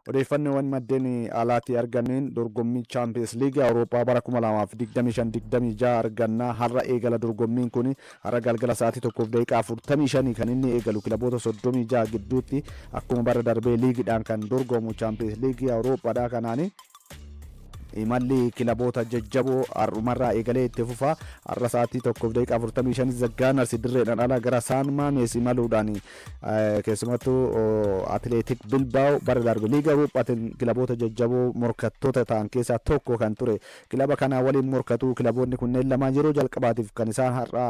odeeffannoowwan maddeen alaatii arganneen dorgommii Champions League Awurooppaa bara 2025-26 argannaa har'a eegala dorgommiin kun har'a galgala sa'aatii 1:45 kan inni eegalu kilaboota 36 gidduutti akkuma bara darbee liigiidhaan kan dorgomu Champions League Awurooppaadhaa kanaani imalli kilaboota jajjaboo har'umarraa eegalee itti fufa har'a sa'aatii 1:45 Zaggaanars dirreedhaan ala gara Saan Maamees imaluudhaan keessumattuu Atleetik Bilbaa'oo bara darbe liiga Awurooppaatiin kilaboota jajjaboo morkattoota ta'an keessaa tokko kan ture kilaba kanaa waliin morkatu kilaboonni kunneen lamaan yeroo jalqabaatiif kan isaan har'a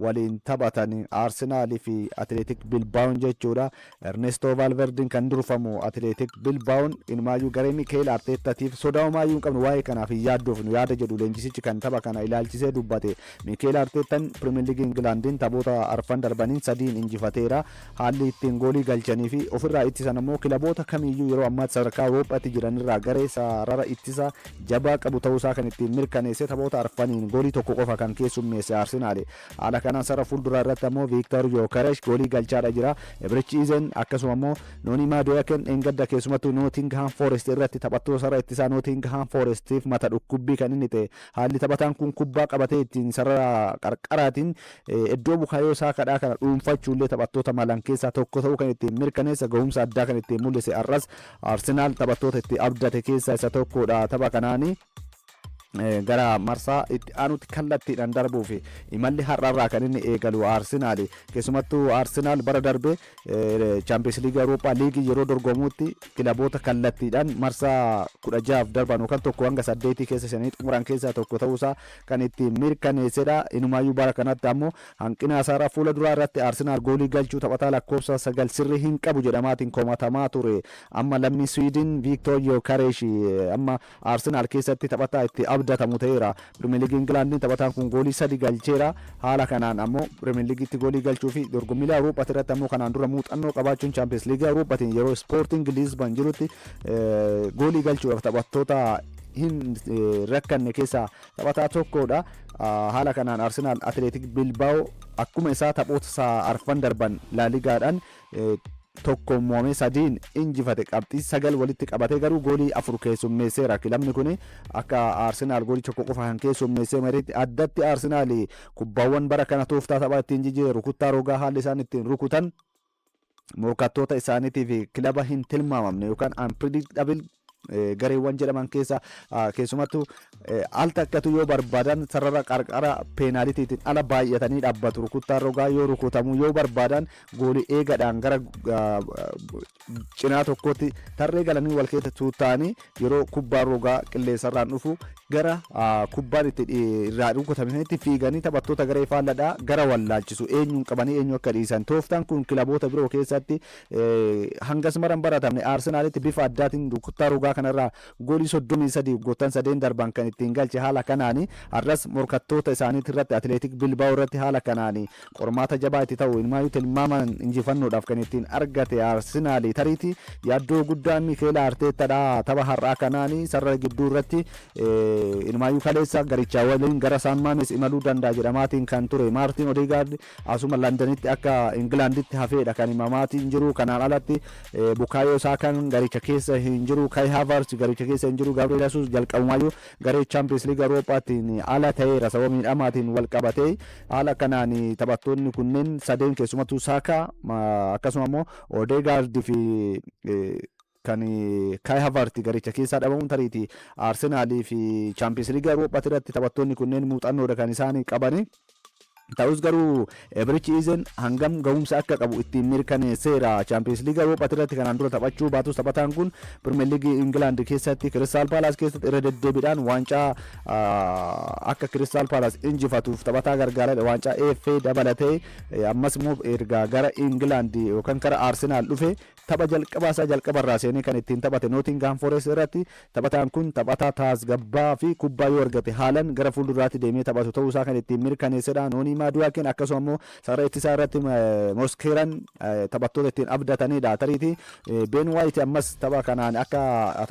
waliin taphatan Arsenaalii fi Atleetik Bilbaa'oon jechuudha. Ernesto Valverde'n kan durfamu Atleetik Bilbaa'oon ilmaayyuu garee Mikel Arteetaatiif sodaamaayyuu hin qabnu waa'ee kanaaf yaadduuf nu yaada jedhu leenjisichi kan tapha kana ilaalchisee dubbate. Mikel Arteetaan Premier League Englandiin taphoota arfan darbaniin sadiin injifateera. Haalli ittiin goolii galchanii fi ofirraa ittisan ammoo kilaboota kamiyyuu yeroo ammaa sadarkaa Awurooppaatti jiranirraa garee sarara ittisa jabaa qabu ta'uusaa kan ittiin mirkaneesse taphoota arfaniin goolii tokko qofa kan keessummeesse Arsenaal. Haala kanaan sarara fuulduraa irratti ammoo Victor Gyökeres goolii galchaadha jira. Ebrechi Izen akkasuma ammoo Noni Madueke engadda keessumattuu Nottingham Forest irratti taphattoota sarara ittisaa Nottingham Forestiif mata dhukkubbii kan inni ta'e haalli taphataan kun kubbaa qabatee ittiin sarara qarqaraatiin iddoo bukaayoo saakadhaa kana dhuunfachuullee taphattoota malan keessaa tokko ta'uu kan ittiin mirkaneessa gahumsa addaa kan ittiin mul'ise arras Arsenaal taphattoota itti abdate keessaa isa tokkodha tapha kanaanii. Gara marsaa itti aanutti kallattiidhaan darbuuf imalli har'arraa kan inni eegalu Arsenaal keessumattuu Arsenaal bara darbe Champions League Awurooppaa liigii yeroo dorgomuutti kilaboota kallattiidhaan marsaa 16 darban yookaan tokko hanga 8 keessa shanii xumuran keessaa tokko ta'uusaa kan ittiin mirkaneessedha. Inumaayyuu bara kanatti ammoo hanqina asaaraa fuula duraa irratti Arsenaal goolii galchuu taphataa lakkoofsa 9 sirrii hin qabu jedhamaatiin komatamaa ture. Amma lammii Sweden Victor Gyökeres amma Arsenaal keessatti taphataa itti abdatamu ta'eera. Premier League Englandiin taphataan kun goolii 3 galcheera. Haala kanaan ammoo Premier Leaguetti goolii galchuu fi dorgommiilee Awurooppaatti irratti ammoo kanaan dura muuxannoo qabaachuun Champions League Awurooppaatiin yeroo Sporting Lisbon jirutti goolii galchuudhaaf taphattoota hin rakkanne keessaa taphataa tokkodha. Haala kanaan Arsenaal Atleetik Bilbaa'oo akkuma isaa taphoota arfan darban La Ligaadhaan tokko mo'amee sadiin injifate qabxii 9 walitti qabatee garuu goolii 4 keessummeesseera. Kilabni kun akka Arsenaal goolii tokko qofa kan keessummeessee mariitti addatti Arsenaal kubbaawwan bara kana tooftaa taphaa ittiin jijjiiree rukuttaa rogaa haalli isaan ittiin rukutan morkattoota isaaniitiif kilaba hin tilmaamamne yookaan unpredictable gareewwan jedhaman keessa keessumattuu al takkatu yoo barbaadan sarara qarqara peenaaliitiitiin ala baay'atanii dhaabbatu. Rukuttaa rogaa yoo rukutamu yoo barbaadan goolii eegadhaan gara cinaa tokkotti tarree galanii wal keessa tuuta'anii yeroo kubbaa rogaa qilleensarraan dhufu gara kubbaan itti irraa rukutamanitti fiiganii taphattoota garee faalladhaa gara wallaalchisu eenyuun qabanii eenyu akka dhiisan. Tooftaan kun kilaboota biroo keessatti hangas maran baratamne. Arsenaalitti bifa addaatiin rukuttaa rogaa kanarraa goolii 33 goottan 3 darban kan ittiin galche. Haala kanaani har'as morkattoota isaaniitti irratti Atleetik Bilbaa'oo irratti haala kanaani qormaata jabaa itti ta'u ilmaayyuu tilmaaman injifannoodhaaf kan ittiin argate Arsenaal tariitii yaaddoo guddaan Mikel Arteetaadha tapha har'aa kanaani sarara gidduu irratti ilmaayyuu kaleessa garichaa waliin gara Saan Maamees imaluu danda'a jedhamaatiin kan ture. Maartin Odegaard asuma Londanitti akka Ingilaanditti hafeedha kan himamaatiin jiru. Kanaan alatti Bukaayoo Saakaan garicha keessa hin jiru. Kai Havertz garicha keessa hin jiru. Gabriel Jesus jalqabumaayyuu garee Champions League Awurooppaattiin ala ta'eera sababa miidhamaatiin wal qabatee. Haala kanaan taphattoonni kunneen sadeen keessumattuu Saakaa akkasuma immoo Odegaard fi kan Kai Havertz garicha keessaa dhabamuun tariitii Arsenaalii fi Champions League Awurooppaatti irratti taphattoonni kunneen muuxannoodha kan isaan qabani. Ta'us garuu Ebrechi Izen hangam gahumsa akka qabu ittiin mirkaneesseera. Champions League Awurooppaatti irratti kanaan dura taphachuu baatus taphataan kun Premier League England keessatti Crystal Palace keessatti irra deddeebiidhaan waancaa akka Crystal Palace injifatuuf taphataa gargaaradha. Waancaa FA dabalatee ammas immoo erga gara England yookaan gara Arsenal dhufe tapha jalqabaasaa jalqabarraa seenee kan ittiin taphate Nottingham Forest irratti taphataan kun taphataa tasgabbaa fi kubbaa yoo argate haalan gara fuulduraatti deemee taphatu ta'uusaa kan ittiin mirkaneessedha. Noni Madueke akkasuma immoo sarara ittisaa irratti Moskeeran taphattoota ittiin abdatanidha. Tariitii Ben White ammas tapha kanaan akka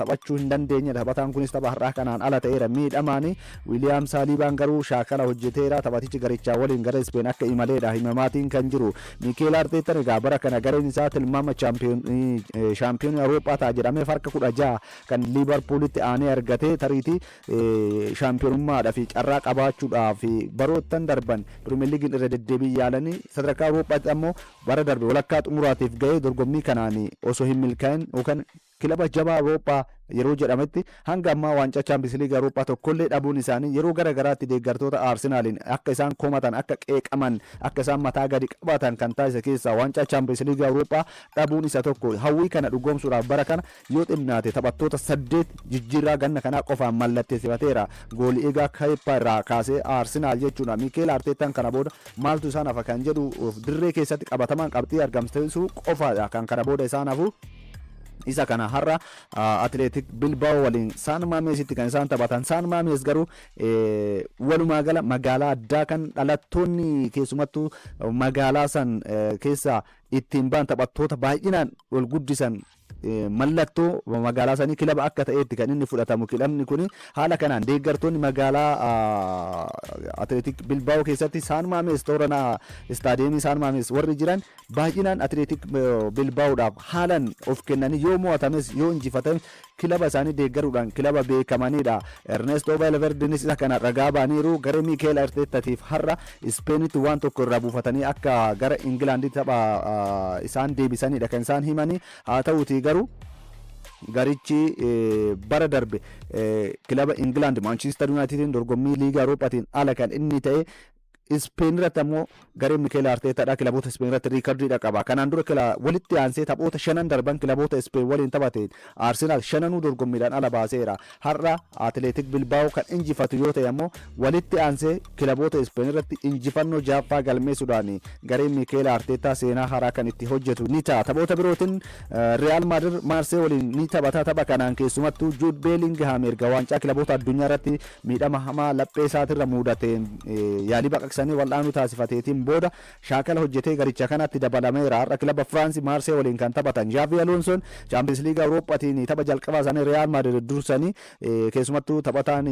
taphachuu hin dandeenye taphataan kunis tapha har'aa kanaan ala ta'eera miidhamaani. William Salibaan garuu shaakala hojjeteera. Taphatichi garichaa waliin gara Spain akka imaleedha himamaatiin kan jiru. Mikel Arteetaan egaa bara kana gareen isaa tilmaama shaampiyoonii Awurooppaa ta'a jedhamee harka 16 kan Liivarpuulitti aanee argatee tariitii shaampiyoonummaadhaa fi carraa qabaachuudhaaf baroottan darban Pirimeer Liigiin irra deddeebiin yaalanii sadarkaa Awurooppaatti ammoo bara darbe walakkaa xumuraatiif ga'ee dorgommii kanaan osoo hin milkaa'in yookaan kilaba jabaa Awurooppaa yeroo jedhametti hanga ammaa waancaa Chaampiyoons Liigii Awurooppaa tokkollee dhabuun isaanii yeroo gara garaatti deeggartoota Aarsenaaliin akka isaan komatan akka qeeqaman akka isaan mataa gadi qabatan kan taasise keessaa waancaa Chaampiyoons Liigii Awurooppaa dhabuun isa tokko. Hawwii kana dhugoomsuudhaaf bara kana yoo xinnaate taphattoota 8 jijjiirraa ganna kanaa qofaan mallatteessifateera. Goolii egaa Kepa irraa kaasee Aarsenaal jechuudha. Miikeel Arteetaan kana booda maaltu isaan hafa kan jedhu dirree keessatti qabatamaan qabxii argamsiisuu qofaadha kan kana booda isaan hafu. Isa kana har'a Atleetik Bilbaa'oo waliin Saan Maameesitti kan isaan taphatan. Saan Maamees garuu walumaa gala magaalaa addaa kan dhalattoonni keessumattuu magaalaa san keessa ittiin ba'an taphattoota baay'inaan ol guddisan mallattoo magaalaa sanii kilaba akka ta'etti kan inni fudhatamu. Kilabni kun haala kanaan deeggartoonni magaalaa Atleetik Bilbaa'oo keessatti Saan Maamees tooranaa istaadiyeemii Saan Maamees warri jiran baay'inaan Atleetik Bilbaa'oodhaaf haalan of kennanii yoo mo'atames yoo injifatames kilaba isaanii deeggaruudhaan kilaba beekamanidha. Ernesto Valverdenis isa kana ragaa baaniiru. Gara Miikeel Arteetatiif har'a Ispeenitti waan tokko irraa buufatanii akka gara Ingilaanditti tapha isaan deebisanidha kan isaan himanii. Haa ta'uutii garuu garichi bara darbe kilaba Ingilaand Manchester Unitedin dorgommii liiga Awurooppaatiin ala kan inni ta'e Spain irratti ammoo garee Miikeel Arteetaadha. Kilaboota Spain irratti riikardiidha qaba. Kanaan dura walitti aansee taphoota 5 darban kilaboota Spain waliin taphate Arsenaal 5 dorgommiidhaan ala baaseera. Har'a Atleetik Bilbaa'oo kan injifatu yoo ta'e ammoo walitti aansee kilaboota Spain irratti injifannoo jaaffaa galmeessuudhaan garee Miikeel Arteetaa seenaa haaraa kan itti hojjetu ni ta'a. Taphoota birootiin Real Madrid Marsee waliin ni taphata. Tapha kanaan keessumattuu Jude Bellingham erga waancaa kilaboota addunyaa irratti miidhama hamaa laphee isaatirra mudateen yaalii baqaqsanii wal'aanuu taasifateetiin booda shaakala hojjetee garicha kanatti dabalameera. Har'a kilaba Firaansi Maarsee waliin kan taphatan Xaavi Alonsoon Chaampiyoons Liigii Awurooppaatiin tapha jalqabaa isaanii Real Madrid dursanii keessumattuu taphataan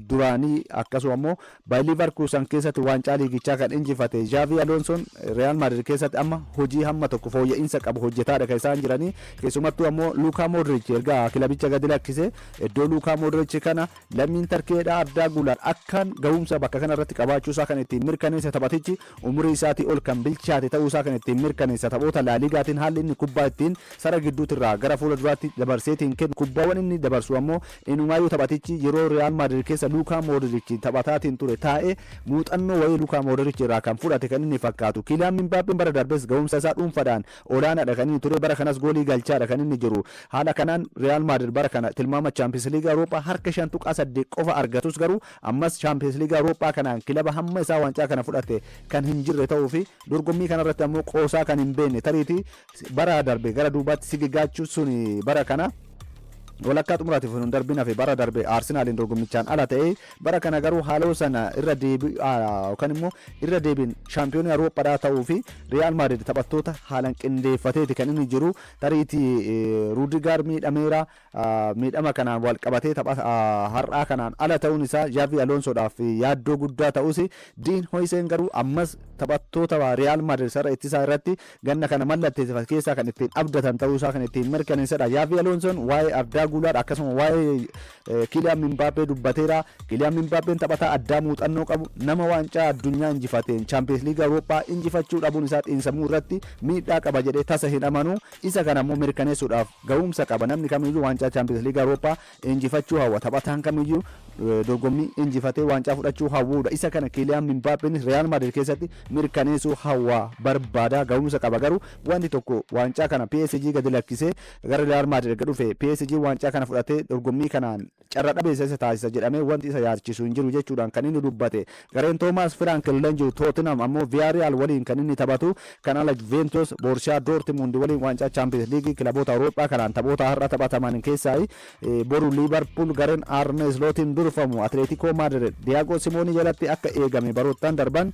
duraanii akkasuma ammoo Bayer Leverkusen keessatti waancaa liigichaa kan injifate Xaavi Alonsoon Real Madrid keessatti amma hojii hamma tokko fooyya'insa qabu hojjetaadha kan isaan jiranii. Keessumattuu ammoo Luka Modric erga kilabicha gadi lakkisee iddoo Luka Modric kana lammiin Tarkeedhaa addaa guulaan akkaan ga'umsa bakka kanarratti qabaachuusaa kan ittiin mirkaneessa. Taphatichi umurii isaatii ol kan bilchaate ta'uusaa kan ittiin mirkaneessa. Taphoota laaligaatiin haalli inni kubbaa ittiin sara gidduutirraa gara fuula duraatti dabarseetiin kennu kubbaawwan inni dabarsu ammoo inumaayyuu taphatichi yeroo Real Madrid keessa Luka Modric taphataatiin ture taa'ee muuxannoo wayii Luka Modric irraa kan fudhate kan inni fakkaatu. Kylian Mbappé bara darbes ga'umsa isaa dhuunfaadhaan olaanaadha kan inni ture. Bara kanas goolii galchaadha kan inni jiru. Haala kanaan Real Madrid bara kana tilmaama Champions League Awurooppaa harka 5.8 qofa argatus garuu ammas Champions League Awurooppaa kanaan kilaba hamma isaa waancaa kana fudhate kan hin jirre ta'uu fi dorgommii kanarratti ammoo qoosaa kan hin beekne tariitii bara darbe gara duubaatti sigigaachuu sun bara kana walakkaa xumuraatiif hin darbina fi bara darbe Arsenaaliin dorgommichaan ala ta'ee bara kana garuu haaloo sana irra yookaan immoo irra deebiin shaampiyoonii Awurooppaadhaa ta'uu fi Real Madrid taphattoota haalan qindeeffateeti kan inni jiru. Tariitii Rudiger miidhameera. Miidhama kanaan wal qabatee har'aa kanaan ala ta'uun isaa Xaavi Alonsoodhaaf yaaddoo guddaa ta'us Dean Huijsen garuu ammas taphattoota Real Madrid sarara ittisaa irratti ganna kana mallatteessifate keessaa kan ittiin abdatan ta'uusaa kan ittiin mirkaneessedha. Xaavi Alonsoon waa'ee addaa guulaadha akkasuma waa'ee Kylian Mbappé dubbateera. Kylian Mbappeen taphataa addaa muuxannoo qabu nama waancaa addunyaa injifateen Champions League Awurooppaa injifachuu dhabuun isaa xiinsammuu irratti miidhaa qaba jedhee tasa hin amanu. Isa kana immoo mirkaneessuudhaaf ga'umsa qaba. Namni kamiyyuu waancaa Champions League Awurooppaa injifachuu hawwa. Taphataan kamiyyuu dorgommii injifatee waancaa fudhachuu hawwuudha. Isa kana Kylian Mbappeen Real Madrid keessatti mirkaneessuu hawwa barbaada. Ga'umsa qaba garuu wanti tokko waancaa kana PSG gadi lakkisee gara Real Madrid dhufe PSG waancaa kana fudhatee dorgommii kanaan carra dhabeessa isa taasisa jedhamee wanti isa yaachisu hin jiru jechuudhaan kan inni dubbate. Gareen Toomaas Frank Lenjiru Tottenham ammoo Villarreal waliin kan inni taphatu kan ala Juventus Borussia Dortmund waliin waancaa Champions League kilaboota Awurooppaa kanaan taphoota har'a taphataman keessaa boru Liverpool gareen Arne Slootiin durfamu Atletico Madrid Diego Simoni jalatti akka eegame baroottan darban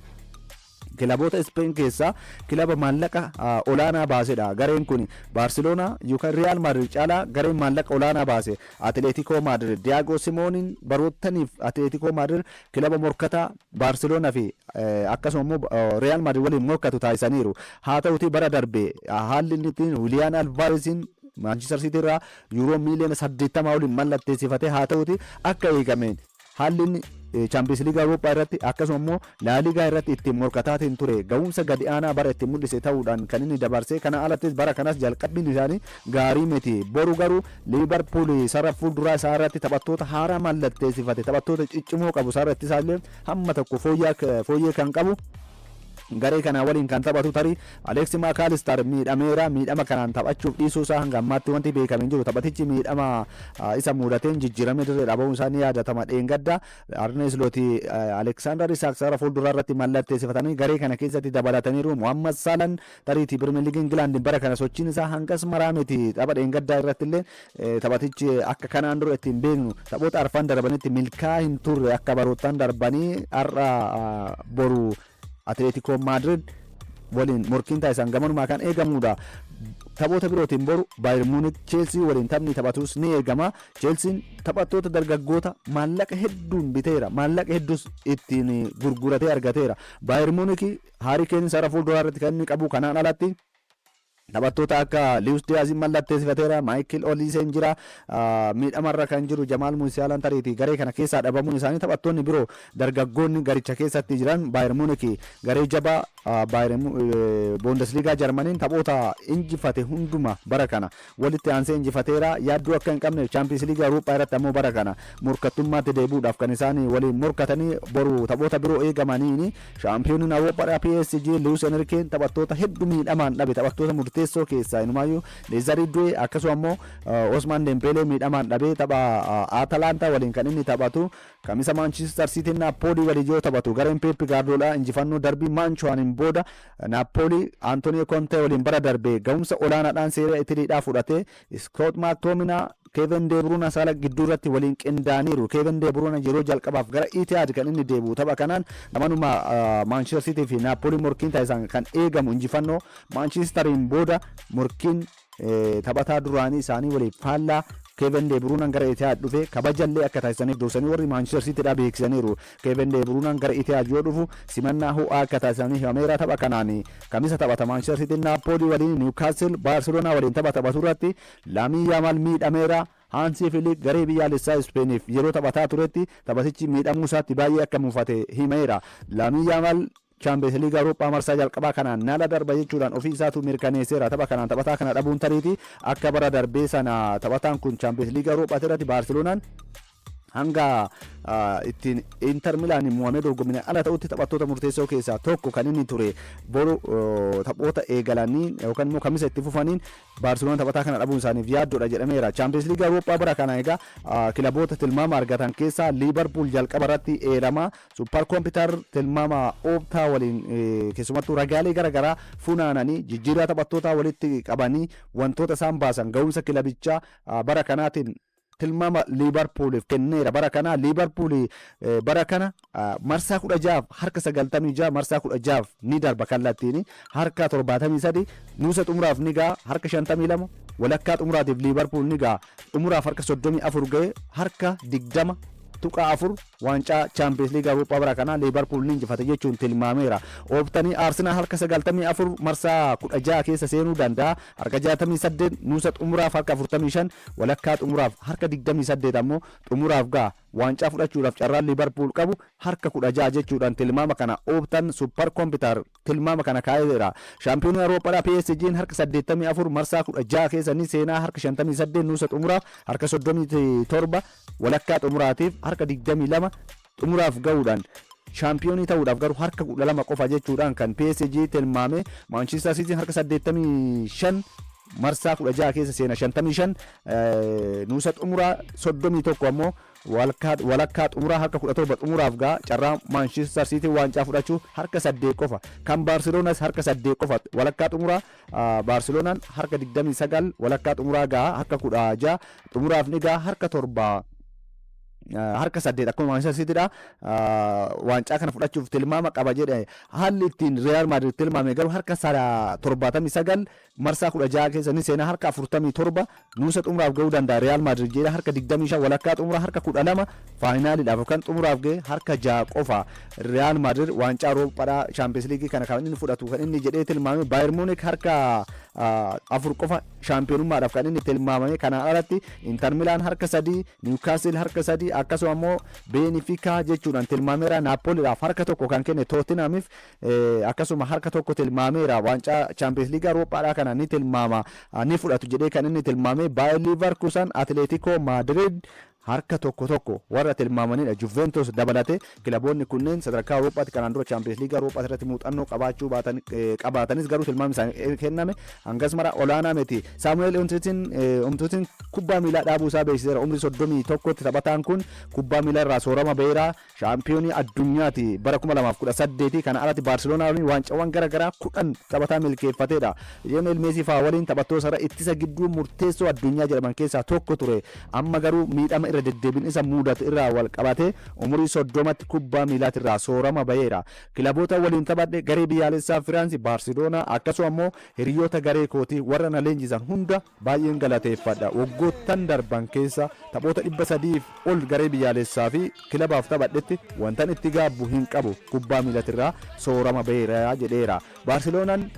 kilaboota Spain keessaa kilaba maallaqa olaanaa baasedha. Gareen kun Barcelona yookaan Real Madrid caalaa gareen maallaqa olaanaa baase Atletico Madrid. Diego Simeone barootaniif Atletico Madrid kilaba morkataa Barcelona fi akkasuma immoo Real Madrid waliin morkatu taasisaniiru. Haa ta'uti bara darbe haalli inni Julian Alvarezin Manchester City irraa yuuroo miiliyoona 80 waliin mallatteessifate. Haa ta'uti akka eegameen haalli Champions League Europa irratti akkasuma immoo La Liga irratti ittiin morkataatiin ture ga'umsa gadi aanaa bara ittiin mul'ise ta'uudhaan kan inni dabarsee kana alattis bara kanas jalqabbiin isaanii gaarii miti. Boru garuu Liverpool sarara fuulduraa isaa irratti taphattoota haaraa mallatteessifate taphattoota ciccimoo qabu sarratti isaallee hamma tokko fooyyee kan qabu. Garee kana waliin kan taphatu tarii Alexis McAllister miidhameera. Miidhama kanaan taphachuuf dhiisuu isaa hanga ammaatti wanti beekamee jiru taphatichi miidhama isa mudateen jijjiiramee dirree dhabamuun isaa ni yaadatama. Dheengadda Arne Slot Alexander Isak sarara fuulduraa irratti mallatteessifatanii garee kana keessatti dabalataniiru. Mohammad Salah tariitii Premier League England bara kana sochiin isaa hangas maraa miti. Tapha dheengaddaa irratti illee taphatichi akka kanaan dura ittiin beeknu taphoota arfan darbanitti milkaa hin turre akka baroottan darbanii har'a boru Atletico Madrid waliin morkiin taasisan gamanumaa kan eegamudha. Taphoota birootiin boru Bayern Munich Chelsea waliin taphni taphatus ni eegama. Chelsea taphattoota dargaggoota maallaqa hedduun biteera. Maallaqa hedduus ittiin gurguratee argateera. Bayern Munich Harry Kane sarara fuulduraa irratti kan inni qabu. Kanaan alatti taphattoota akka Luis Diaz mallatteessifateera. Michael Olise jira. Miidhamarra kan jiru Jamal Musiala tariitii garee kana keessaa dhabamuun isaanii taphattoonni biroo dargaggoonni garicha keessatti jiran Bayern Munich garee jabaa Bundesliga Jarmaniin taphoota injifate hunduma bara kana walitti aansee injifateera. Yaadduu akka hin qabne Champions League Europa irratti ammoo bara kana morkattummaatti deebi'uudhaaf kan isaanii waliin morkatanii boru taphoota biroo eegamaniini. Shaampiyooniin Awuroopaadhaa PSG Luis Enrique taphattoota hedduu miidhamaan dhabe taphattoota murteessoo keessaa inumaayyuu Desiree Doué akkasuma ammoo Ousmane Dembele miidhamaan dhabe tapha Atalanta waliin kan inni taphatu. Kamisa Manchester City Napoli waliin yoo taphatu gareen Pep Guardiola injifannoo darbii Manchuan booda Napoli Antonio Conte waliin bara darbe ga'umsa olaanaadhaan seera Italiidhaa fudhate. Scott McTominay Kevin De Bruyne saala gidduu irratti waliin qindaaniiru. Kevin De Bruyne yeroo jalqabaaf gara Etihad kan inni deebi'u tapha kanaan namanuma Manchester City fi Napoli morkiin taasisan kan eegamu injifannoo Manchesteriin booda morkiin taphataa duraanii isaanii waliin faallaa Kevin De Bruyne gara Etihad dhufe kabajallee akka taasisaniif dursanii warri Manchester Cityidhaa beeksisaniiru. Kevin De Bruyne gara Etihad yoo dhufu simannaa ho'aa akka taasisanii himameera. Tapha kanaan kamisa taphata Manchester City Napoli waliin Newcastle Barcelona waliin taphatu irratti Lamine Yamal miidhameera. Hansi Flick garee biyyaalessaa Ispeeniif yeroo taphataa turetti taphatichi miidhamuu isaatti baay'ee akka muufate himeera. Lamine Yamal Champions League Europa marsaa jalqabaa kanaan nala darba jechuudhaan ofii isaatu mirkaneesseera. Tapha kanaan taphataa kana dhabuun tariiti akka bara darbee sana taphataan kun Champions League Europa irratti Barcelonaan hanga ittiin Inter Milaan mo'amee dorgomine ala ta'utti taphattoota murteessoo keessaa tokko kan inni ture. Boru taphoota eegalanii yookaan immoo kamisa itti fufaniin Barcelona taphataa kana dhabuun isaaniif yaaddoodha jedhameera. Champions League Europa bara kana egaa kilaboota tilmaama argatan keessaa Liverpool jalqaba irratti eerama. Super Computer tilmaama ooptaa waliin keessumattuu ragaalee garaagaraa funaananii jijjiirraa taphattoota walitti qabanii wantoota isaan baasan ga'umsa kilabichaa bara kanaatiin tilmaama Liverpooliif kenneera. Bara kana Liverpool bara kana marsaa 16 harka 96 marsaa 16 ni darba kallattiin harka 73 nuusa xumuraaf ni gaa harka 52 walakkaa xumuraatiif Liverpool ni gaa xumuraaf harka 34 ga'e harka 20 tuqa 4 waancaa Champions League Europa bara kana Liverpool ni injifate jechuun tilmaameera. Ooftanii Arsenal harka 94 marsaa 16 keessa seenuu danda'a. Harka 68 nuusa xumuraaf harka 45 walakkaa xumuraaf harka 28 ammoo xumuraaf gaa waancaa fudhachuudhaaf carraan Liverpool qabu harka 16 jechuudhaan tilmaama kana ooftan Super Computer tilmaama kana kaa'eera. Shaampiyoonii Awuroopaadhaa PSG harka 84 marsaa 16 keessa ni seenaa harka 58 nuusa xumuraaf harka 37 walakkaa xumuraatiif harka 22 xumuraaf ga'uudhaan shaampiyoonii ta'uudhaaf garuu harka 12 qofa jechuudhaan kan PSG tilmaame. Manchester City harka 85 marsaa 16 keessa seena 55 nuusa xumuraa 31 ammoo walakkaa xumuraa harka 17 xumuraaf gaa carraa Manchester City waancaa fudhachuu harka 8 qofa. Kan Barcelonas harka 8 qofa walakkaa xumuraa Barcelonaan harka 29 walakkaa xumuraa gaa harka 16 xumuraaf ni gaa harka 7 harka 8 akkuma Manchester City dha waancaa kana fudhachuuf tilmaama qaba jedhe haalli ittiin Real Madrid tilmaame garuu harka 79 marsaa 16 keessa ni seenaa harka 47 nuusa xumuraaf ga'uu danda'a Real Madrid jedha harka 25 walakkaa xumura harka 12 faayinaaliidhaaf kan xumuraaf ga'e harka 6 qofa Real Madrid waancaa Awuroopaadhaa Champions League kana kan inni fudhatu kan inni jedhee tilmaame Bayern Munich harka 4 qofa shaampiyoonummaadhaaf kan inni tilmaamame kana alatti Inter Milan harka 3 Newcastle harka 3 akkasuma immoo Benfica jechuudhaan tilmaameera Napoliidhaaf harka tokko kan kenne Tottenhamiif akkasuma harka tokko tilmaameera waancaa Champions League Awuroopaadhaa kana ni tilmaama ni fudhatu jedhee kan inni tilmaame Bayer Leverkusen Atletico Madrid harka tokko warra tilmaamanidha Juventus dabalate kilaboonni kunneen sadarkaa Awuroopaatti kanaan dura Champions League Awuroopaatti irratti muuxannoo qabaachuu qabaatanis garuu tilmaamni isaanii kenname hangas mara olaanaa miti Samuel Umtiti kubbaa miilaa dhaabuu isaa beeksiseera umrii 31tti taphataan kun kubbaa miilaa irraa soorama beeraa shaampiyoonii addunyaati bara 2018 kana alatti Barcelona waliin waancawwan garaagaraa 10 taphataa milkeeffateedha Lionel Messi faa waliin taphattoota irra ittisa gidduu murteessoo addunyaa jedhaman keessaa tokko ture amma garuu miidhama irra deddeebiin isa mudate irraa wal qabate umurii 30tti kubbaa miilaati irraa soorama baheera kilaboota waliin taphadhe garee biyyaalessaa Firaansi Barcelona akkasuma immoo hiriyoota garee kootii warra na leenjisan hunda baay'een galateeffadha waggoottan darban keessa taphoota 300 ol garee biyyaalessaa fi kilabaaf taphadhetti wantan itti gaabbu hin qabu kubbaa miilaati irraa soorama baheera jedheera Barcelonaan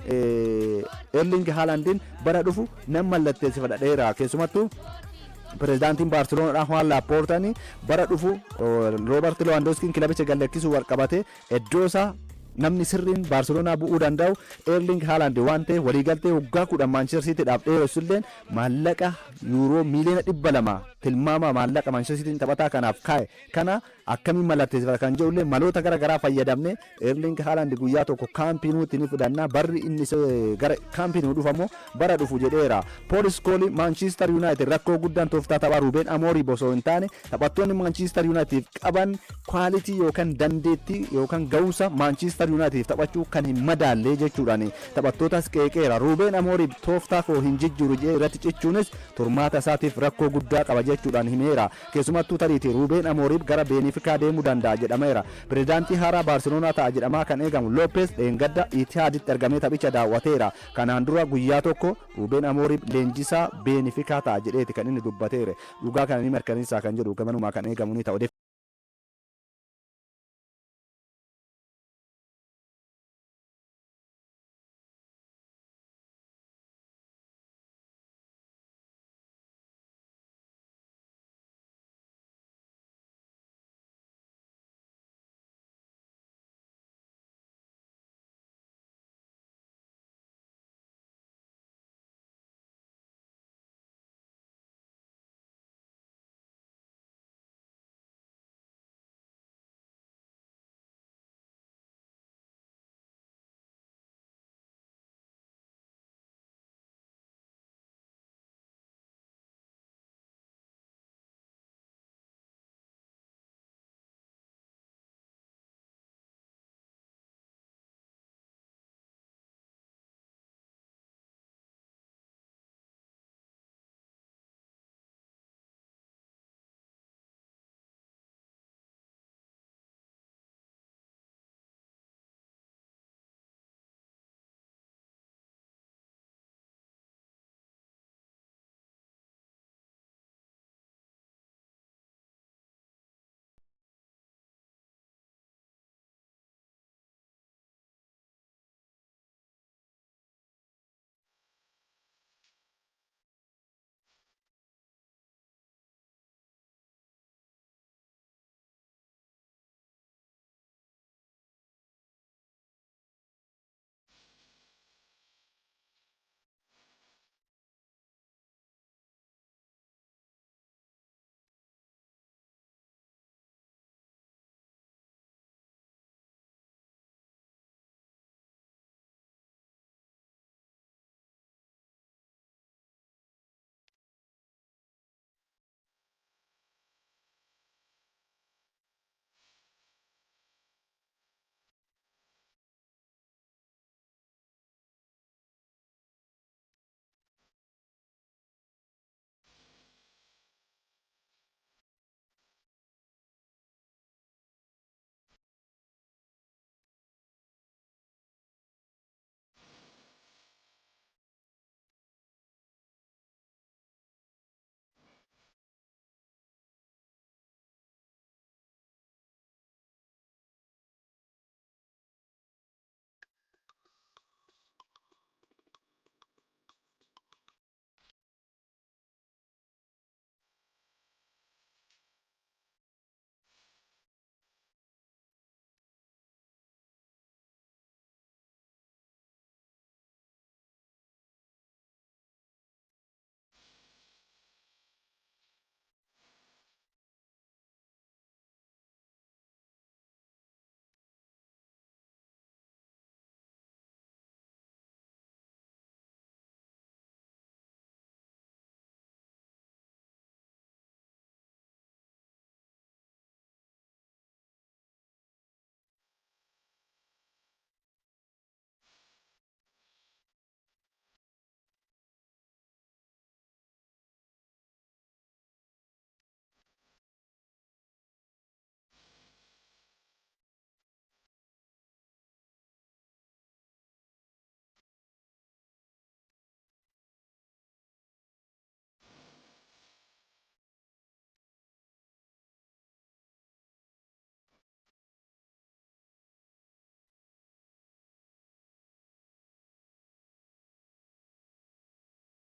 Erling Haalandin bara dhufu nan mallatteessifadheera keessumattuu Prezidaantiin Barcelona Juan Laporta bara dhufu Robert Lewandowski kilabicha gallakkisuu warqabate iddoosaa namni sirriin Barcelona bu'uu danda'u Erling Haaland waan ta'eef waliigaltee waggaa 10 Manchester City dhaaf dheeressulleen maallaqa yuuroo miiliyoona 200 tilmaama maallaqa Manchester City taphataa kanaaf kaa'e kana akkamiin mallatteessifata kan jedhullee maloota garaagaraa fayyadamne Erling Haaland guyyaa tokko kaampiinuutti ni fudhanna barri inni gara kaampiinuu dhufamoo bara dhufu jedheera Paul Scholes Manchester United rakkoo guddaan tooftaa taphaa Ruben Amorim osoo hin taane taphattoonni Manchester United qaban quality yookaan dandeettii yookaan ga'umsa Manchester United taphachuu kan hin madaallee jechuudhaan taphattootas qeeqeera Ruben Amorim tooftaa koo hin jijjiiru irratti cichuunis turmaata isaatiif rakkoo guddaa qaba jechuudhaan himeera keessumattuu tariitii Ruben Amorim gara Benfica deemuu danda'a jedhameera pirezidaantii haaraa Barcelona ta'a jedhamaa kan eegamu Lopez dheengadda Itihaaditti argamee taphicha daawwateera kanaan dura guyyaa tokko Ruben Amorim leenjisaa Benfica ta'a jedheeti kan inni dubbateere dhugaa kana ni mirkaneessaa kan jedhu gamanumaa kan eegamu ni ta'u